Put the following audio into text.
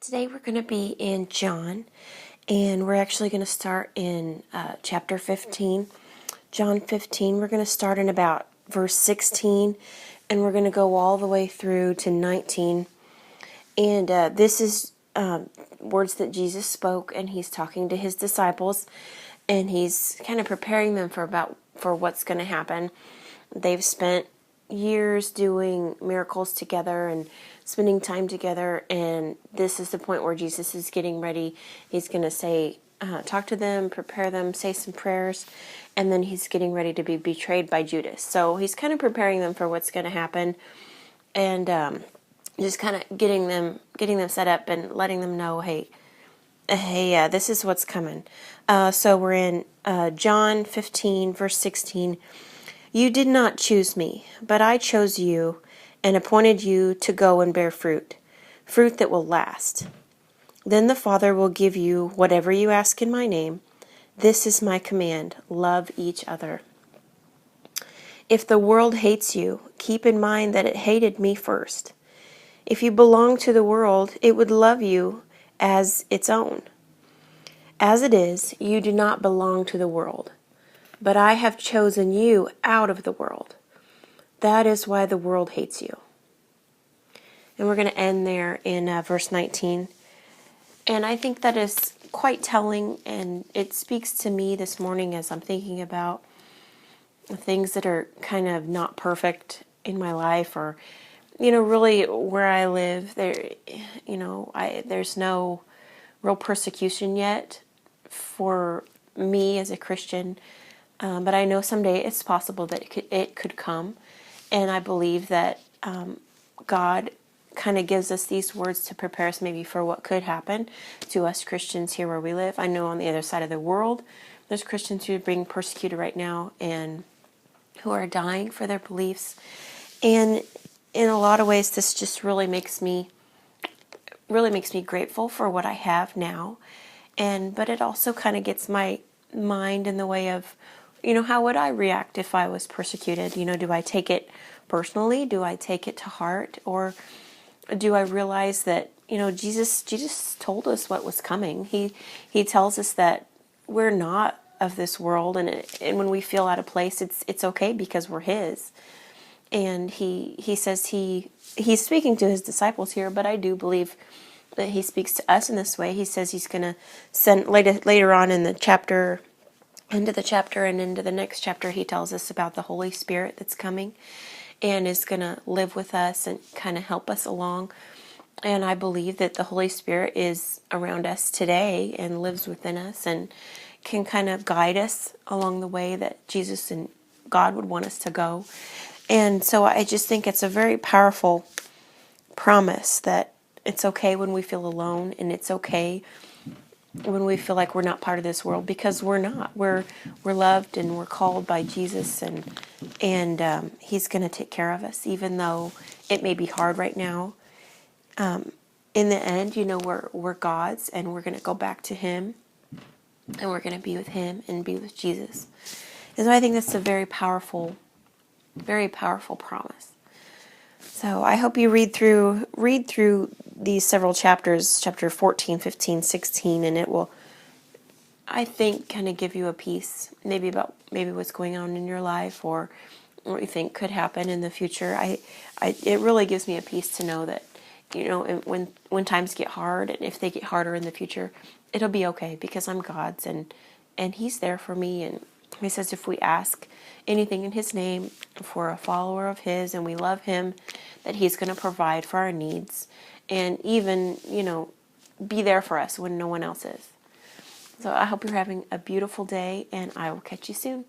Today we're going to be in John, and we're actually going to start in chapter 15. John 15, we're going to start in about verse 16, and we're going to go all the way through to 19. And this is words that Jesus spoke, and he's talking to his disciples, and he's kind of preparing them for what's going to happen. They've spent years doing miracles together and spending time together, and this is the point where Jesus is getting ready. He's going to say, talk to them, prepare them, say some prayers, and then he's getting ready to be betrayed by Judas. So he's kind of preparing them for what's going to happen, and just kind of getting them set up and letting them know, hey, this is what's coming. So we're in John 15, verse 16. You did not choose me, but I chose you and appointed you to go and bear fruit that will last. Then the Father will give you whatever you ask in my name. This is my command: love each other. If the world hates you, keep in mind that it hated me first. If you belong to the world, it would love you as its own. As it is, you do not belong to the world, but I have chosen you out of the world. That is why the world hates you. And we're going to end there in verse 19. And I think that is quite telling, and it speaks to me this morning as I'm thinking about things that are kind of not perfect in my life, or, really where I live. There's no real persecution yet for me as a Christian, but I know someday it's possible that it could come. And I believe that God kind of gives us these words to prepare us maybe for what could happen to us Christians here where we live. I know on the other side of the world, there's Christians who are being persecuted right now and who are dying for their beliefs. And in a lot of ways, this just really makes me grateful for what I have now. But it also kind of gets my mind in the way of, how would I react if I was persecuted? Do I take it personally? Do I take it to heart? Or do I realize that, Jesus told us what was coming. He tells us that we're not of this world, and when we feel out of place, it's okay because we're His. And he says he's speaking to his disciples here, but I do believe that he speaks to us in this way. He says he's going to send later on in the chapter, into the chapter and into the next chapter, he tells us about the Holy Spirit that's coming and is going to live with us and kind of help us along. And I believe that the Holy Spirit is around us today and lives within us and can kind of guide us along the way that Jesus and God would want us to go. And so I just think it's a very powerful promise that it's okay when we feel alone, and it's okay when we feel like we're not part of this world, because we're not. We're loved and we're called by Jesus, and He's going to take care of us, even though it may be hard right now. In the end, we're God's, and we're going to go back to Him, and we're going to be with Him and be with Jesus. And so I think that's a very powerful promise. So I hope you read through these several chapters, chapter 14, 15, 16, and it will, I think, kind of give you a piece maybe about what's going on in your life or what you think could happen in the future. It really gives me a peace to know that, when times get hard, and if they get harder in the future, it'll be okay because I'm God's, and He's there for me. And He says if we ask anything in His name, if we're a follower of His and we love Him, that He's going to provide for our needs and even, be there for us when no one else is. So I hope you're having a beautiful day, and I will catch you soon.